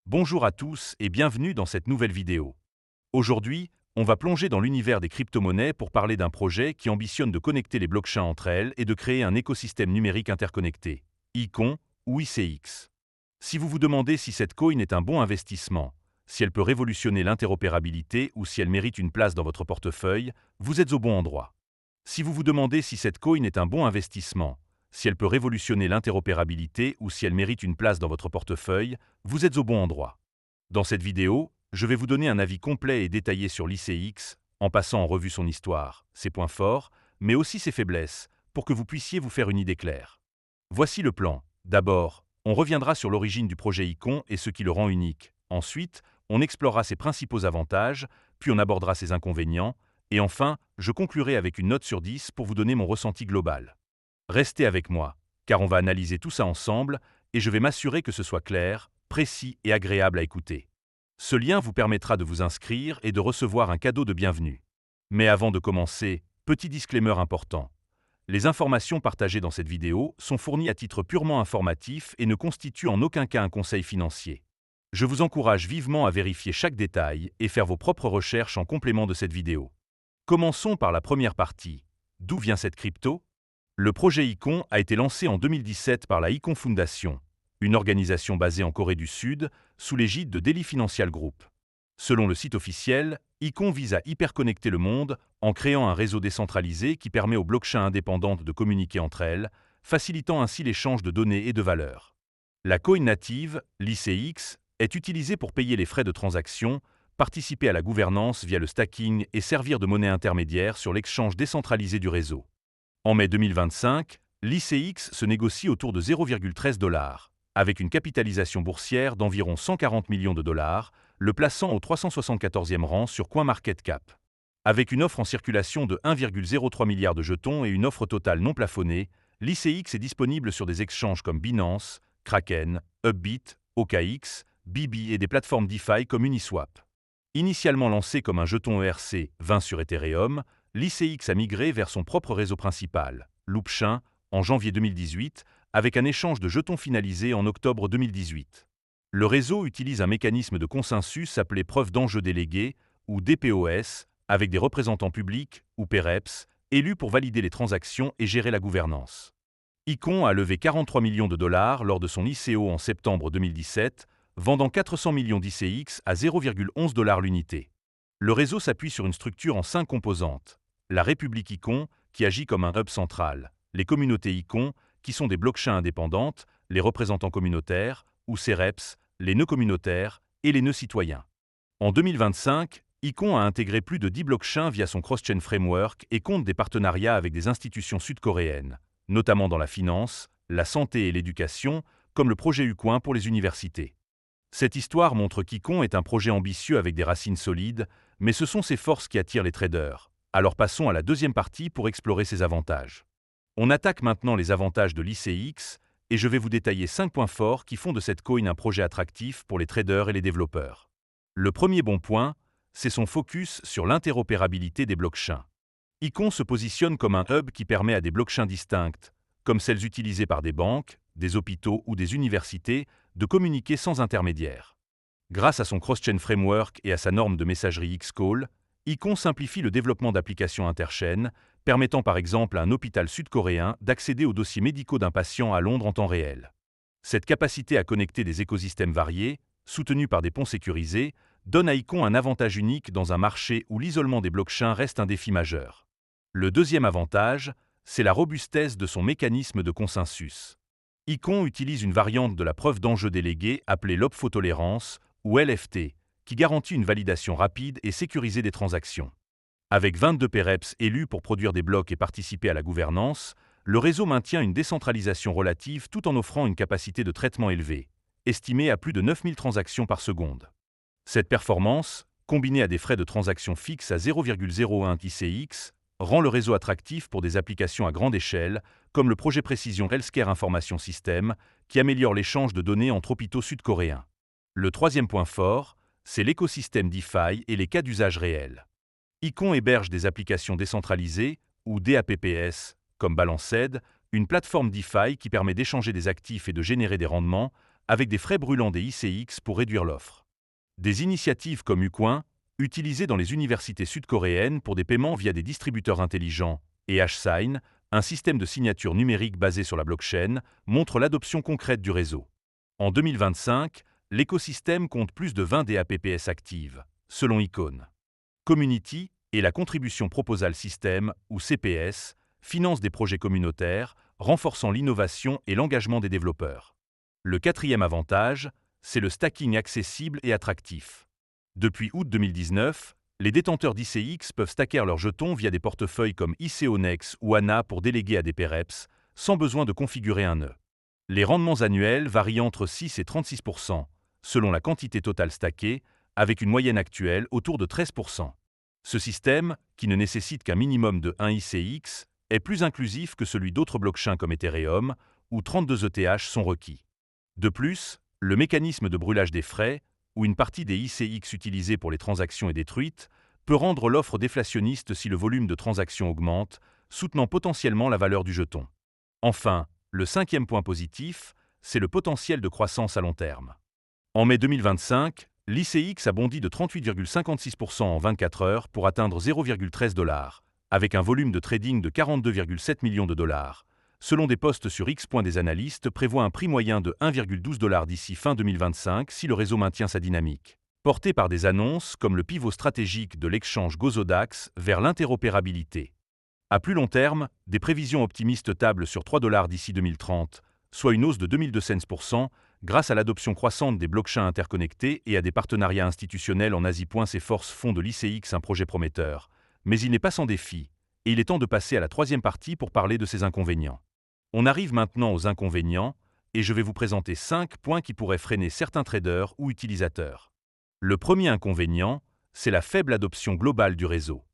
Bonjour à tous et bienvenue dans cette nouvelle vidéo. Aujourd'hui, on va plonger dans l'univers des crypto-monnaies pour parler d'un projet qui ambitionne de connecter les blockchains entre elles et de créer un écosystème numérique interconnecté, ICON ou ICX. Si vous vous demandez si cette coin est un bon investissement, si elle peut révolutionner l'interopérabilité ou si elle mérite une place dans votre portefeuille, vous êtes au bon endroit. Si vous vous demandez si cette coin est un bon investissement, si elle peut révolutionner l'interopérabilité ou si elle mérite une place dans votre portefeuille, vous êtes au bon endroit. Dans cette vidéo, je vais vous donner un avis complet et détaillé sur l'ICX, en passant en revue son histoire, ses points forts, mais aussi ses faiblesses, pour que vous puissiez vous faire une idée claire. Voici le plan. D'abord, on reviendra sur l'origine du projet ICON et ce qui le rend unique. Ensuite, on explorera ses principaux avantages, puis on abordera ses inconvénients, et enfin, je conclurai avec une note sur 10 pour vous donner mon ressenti global. Restez avec moi, car on va analyser tout ça ensemble, et je vais m'assurer que ce soit clair, précis et agréable à écouter. Ce lien vous permettra de vous inscrire et de recevoir un cadeau de bienvenue. Mais avant de commencer, petit disclaimer important. Les informations partagées dans cette vidéo sont fournies à titre purement informatif et ne constituent en aucun cas un conseil financier. Je vous encourage vivement à vérifier chaque détail et faire vos propres recherches en complément de cette vidéo. Commençons par la première partie. D'où vient cette crypto? Le projet ICON a été lancé en 2017 par la ICON Foundation, une organisation basée en Corée du Sud, sous l'égide de Delhi Financial Group. Selon le site officiel, ICON vise à hyperconnecter le monde en créant un réseau décentralisé qui permet aux blockchains indépendantes de communiquer entre elles, facilitant ainsi l'échange de données et de valeurs. La coin native, l'ICX, est utilisée pour payer les frais de transaction, participer à la gouvernance via le stacking et servir de monnaie intermédiaire sur l'exchange décentralisé du réseau. En mai 2025, l'ICX se négocie autour de 0,13 $, avec une capitalisation boursière d'environ 140 millions de dollars, le plaçant au 374e rang sur CoinMarketCap. Avec une offre en circulation de 1,03 milliard de jetons et une offre totale non plafonnée, l'ICX est disponible sur des exchanges comme Binance, Kraken, Upbit, OKX, Bibi et des plateformes DeFi comme Uniswap. Initialement lancé comme un jeton ERC 20 sur Ethereum, l'ICX a migré vers son propre réseau principal, Loopchain, en janvier 2018, avec un échange de jetons finalisé en octobre 2018. Le réseau utilise un mécanisme de consensus appelé preuve d'enjeu délégué, ou DPoS, avec des représentants publics, ou PEREPS, élus pour valider les transactions et gérer la gouvernance. ICON a levé 43 millions de dollars lors de son ICO en septembre 2017, vendant 400 millions d'ICX à 0,11 $ l'unité. Le réseau s'appuie sur une structure en 5 composantes. La République ICON, qui agit comme un hub central, les communautés ICON, qui sont des blockchains indépendantes, les représentants communautaires, ou CEREPS, les nœuds communautaires et les nœuds citoyens. En 2025, ICON a intégré plus de 10 blockchains via son cross-chain framework et compte des partenariats avec des institutions sud-coréennes, notamment dans la finance, la santé et l'éducation, comme le projet Ucoin pour les universités. Cette histoire montre qu'ICON est un projet ambitieux avec des racines solides, mais ce sont ses forces qui attirent les traders. Alors passons à la deuxième partie pour explorer ses avantages. On attaque maintenant les avantages de l'ICX, et je vais vous détailler 5 points forts qui font de cette coin un projet attractif pour les traders et les développeurs. Le premier bon point, c'est son focus sur l'interopérabilité des blockchains. ICON se positionne comme un hub qui permet à des blockchains distinctes, comme celles utilisées par des banques, des hôpitaux ou des universités, de communiquer sans intermédiaire. Grâce à son cross-chain framework et à sa norme de messagerie Xcall, ICON simplifie le développement d'applications interchaînes, permettant par exemple à un hôpital sud-coréen d'accéder aux dossiers médicaux d'un patient à Londres en temps réel. Cette capacité à connecter des écosystèmes variés, soutenus par des ponts sécurisés, donne à ICON un avantage unique dans un marché où l'isolement des blockchains reste un défi majeur. Le deuxième avantage, c'est la robustesse de son mécanisme de consensus. ICON utilise une variante de la preuve d'enjeu déléguée appelée l'obfotolérance, ou LFT, qui garantit une validation rapide et sécurisée des transactions. Avec 22 PEREPS élus pour produire des blocs et participer à la gouvernance, le réseau maintient une décentralisation relative tout en offrant une capacité de traitement élevée, estimée à plus de 9000 transactions par seconde. Cette performance, combinée à des frais de transaction fixes à 0,01 ICX, rend le réseau attractif pour des applications à grande échelle, comme le projet Précision Healthcare Information System, qui améliore l'échange de données entre hôpitaux sud-coréens. Le troisième point fort, c'est l'écosystème DeFi et les cas d'usage réels. ICON héberge des applications décentralisées, ou DApps, comme Balanced, une plateforme DeFi qui permet d'échanger des actifs et de générer des rendements, avec des frais brûlants des ICX pour réduire l'offre. Des initiatives comme Ucoin, utilisées dans les universités sud-coréennes pour des paiements via des distributeurs intelligents, et Hsign, un système de signature numérique basé sur la blockchain, montrent l'adoption concrète du réseau. En 2025, l'écosystème compte plus de 20 DApps actives, selon Icon. Community et la Contribution Proposal System, ou CPS, financent des projets communautaires, renforçant l'innovation et l'engagement des développeurs. Le quatrième avantage, c'est le stacking accessible et attractif. Depuis août 2019, les détenteurs d'ICX peuvent stacker leurs jetons via des portefeuilles comme ICONEX ou ANA pour déléguer à des PEREPS, sans besoin de configurer un nœud. Les rendements annuels varient entre 6 et 36%, selon la quantité totale stackée, avec une moyenne actuelle autour de 13%. Ce système, qui ne nécessite qu'un minimum de 1 ICX, est plus inclusif que celui d'autres blockchains comme Ethereum, où 32 ETH sont requis. De plus, le mécanisme de brûlage des frais, où une partie des ICX utilisées pour les transactions est détruite, peut rendre l'offre déflationniste si le volume de transactions augmente, soutenant potentiellement la valeur du jeton. Enfin, le cinquième point positif, c'est le potentiel de croissance à long terme. En mai 2025, l'ICX a bondi de 38,56% en 24 heures pour atteindre 0,13 $, avec un volume de trading de 42,7 millions de dollars. Selon des posts sur X. Des analystes prévoient un prix moyen de 1,12 $ d'ici fin 2025 si le réseau maintient sa dynamique. Porté par des annonces comme le pivot stratégique de l'exchange Gozodax vers l'interopérabilité. À plus long terme, des prévisions optimistes tablent sur 3 $ d'ici 2030, soit une hausse de 2200% grâce à l'adoption croissante des blockchains interconnectés et à des partenariats institutionnels en Asie. Ces forces font de l'ICX un projet prometteur, mais il n'est pas sans défi, et il est temps de passer à la troisième partie pour parler de ses inconvénients. On arrive maintenant aux inconvénients, et je vais vous présenter 5 points qui pourraient freiner certains traders ou utilisateurs. Le premier inconvénient, c'est la faible adoption globale du réseau.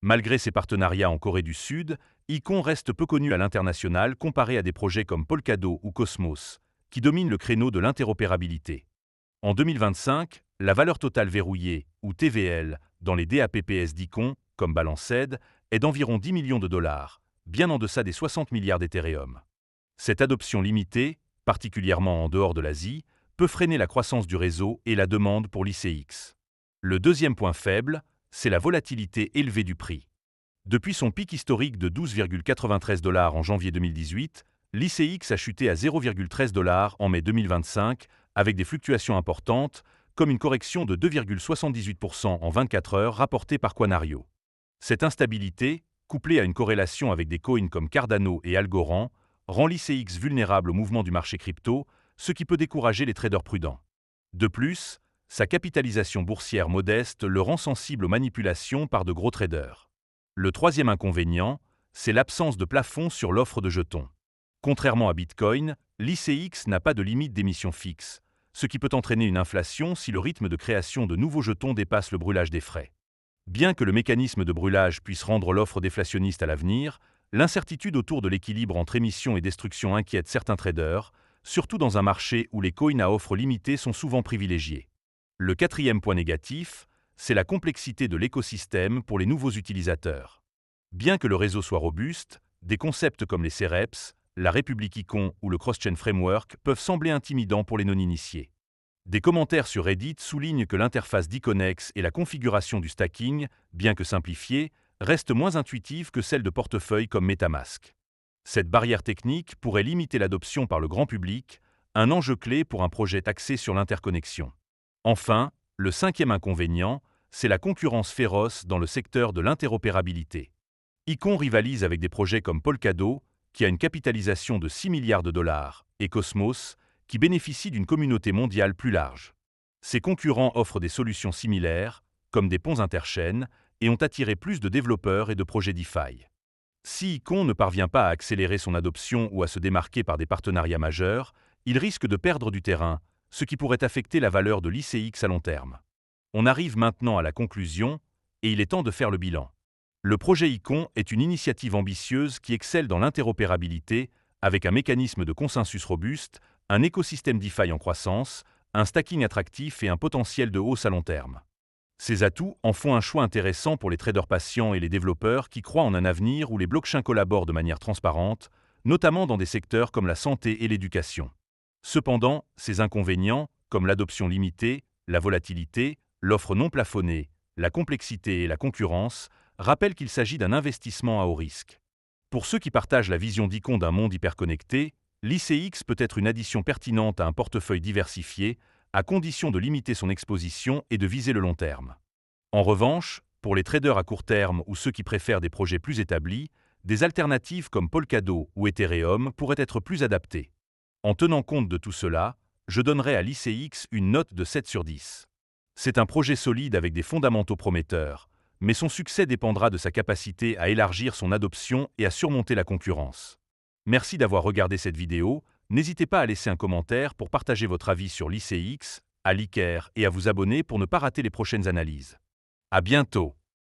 Malgré ses partenariats en Corée du Sud, Icon reste peu connu à l'international comparé à des projets comme Polkadot ou Cosmos, qui dominent le créneau de l'interopérabilité. En 2025, la valeur totale verrouillée, ou TVL, dans les DApps d'Icon, comme Balanced, est d'environ 10 millions de dollars, bien en deçà des 60 milliards d'Ethereum. Cette adoption limitée, particulièrement en dehors de l'Asie, peut freiner la croissance du réseau et la demande pour l'ICX. Le deuxième point faible, c'est la volatilité élevée du prix. Depuis son pic historique de 12,93 $ en janvier 2018, l'ICX a chuté à 0,13 $ en mai 2025, avec des fluctuations importantes, comme une correction de 2,78% en 24 heures rapportée par Quanario. Cette instabilité, couplée à une corrélation avec des coins comme Cardano et Algorand, rend l'ICX vulnérable au mouvement du marché crypto, ce qui peut décourager les traders prudents. De plus, sa capitalisation boursière modeste le rend sensible aux manipulations par de gros traders. Le troisième inconvénient, c'est l'absence de plafond sur l'offre de jetons. Contrairement à Bitcoin, l'ICX n'a pas de limite d'émission fixe, ce qui peut entraîner une inflation si le rythme de création de nouveaux jetons dépasse le brûlage des frais. Bien que le mécanisme de brûlage puisse rendre l'offre déflationniste à l'avenir, l'incertitude autour de l'équilibre entre émission et destruction inquiète certains traders, surtout dans un marché où les coins à offre limitée sont souvent privilégiés. Le quatrième point négatif, c'est la complexité de l'écosystème pour les nouveaux utilisateurs. Bien que le réseau soit robuste, des concepts comme les CREPS, la République Icon ou le Cross-Chain Framework peuvent sembler intimidants pour les non-initiés. Des commentaires sur Reddit soulignent que l'interface d'Iconex et la configuration du stacking, bien que simplifiée, restent moins intuitives que celles de portefeuilles comme MetaMask. Cette barrière technique pourrait limiter l'adoption par le grand public, un enjeu clé pour un projet axé sur l'interconnexion. Enfin, le cinquième inconvénient, c'est la concurrence féroce dans le secteur de l'interopérabilité. Icon rivalise avec des projets comme Polkadot, qui a une capitalisation de 6 milliards de dollars, et Cosmos, qui bénéficie d'une communauté mondiale plus large. Ces concurrents offrent des solutions similaires, comme des ponts interchaînes, et ont attiré plus de développeurs et de projets DeFi. Si Icon ne parvient pas à accélérer son adoption ou à se démarquer par des partenariats majeurs, il risque de perdre du terrain, ce qui pourrait affecter la valeur de l'ICX à long terme. On arrive maintenant à la conclusion, et il est temps de faire le bilan. Le projet Icon est une initiative ambitieuse qui excelle dans l'interopérabilité, avec un mécanisme de consensus robuste, un écosystème DeFi en croissance, un stacking attractif et un potentiel de hausse à long terme. Ces atouts en font un choix intéressant pour les traders patients et les développeurs qui croient en un avenir où les blockchains collaborent de manière transparente, notamment dans des secteurs comme la santé et l'éducation. Cependant, ces inconvénients, comme l'adoption limitée, la volatilité, l'offre non plafonnée, la complexité et la concurrence, rappellent qu'il s'agit d'un investissement à haut risque. Pour ceux qui partagent la vision d'Icon d'un monde hyperconnecté, l'ICX peut être une addition pertinente à un portefeuille diversifié, à condition de limiter son exposition et de viser le long terme. En revanche, pour les traders à court terme ou ceux qui préfèrent des projets plus établis, des alternatives comme Polkadot ou Ethereum pourraient être plus adaptées. En tenant compte de tout cela, je donnerai à l'ICX une note de 7 sur 10. C'est un projet solide avec des fondamentaux prometteurs, mais son succès dépendra de sa capacité à élargir son adoption et à surmonter la concurrence. Merci d'avoir regardé cette vidéo, n'hésitez pas à laisser un commentaire pour partager votre avis sur l'ICX, à liker et à vous abonner pour ne pas rater les prochaines analyses. À bientôt!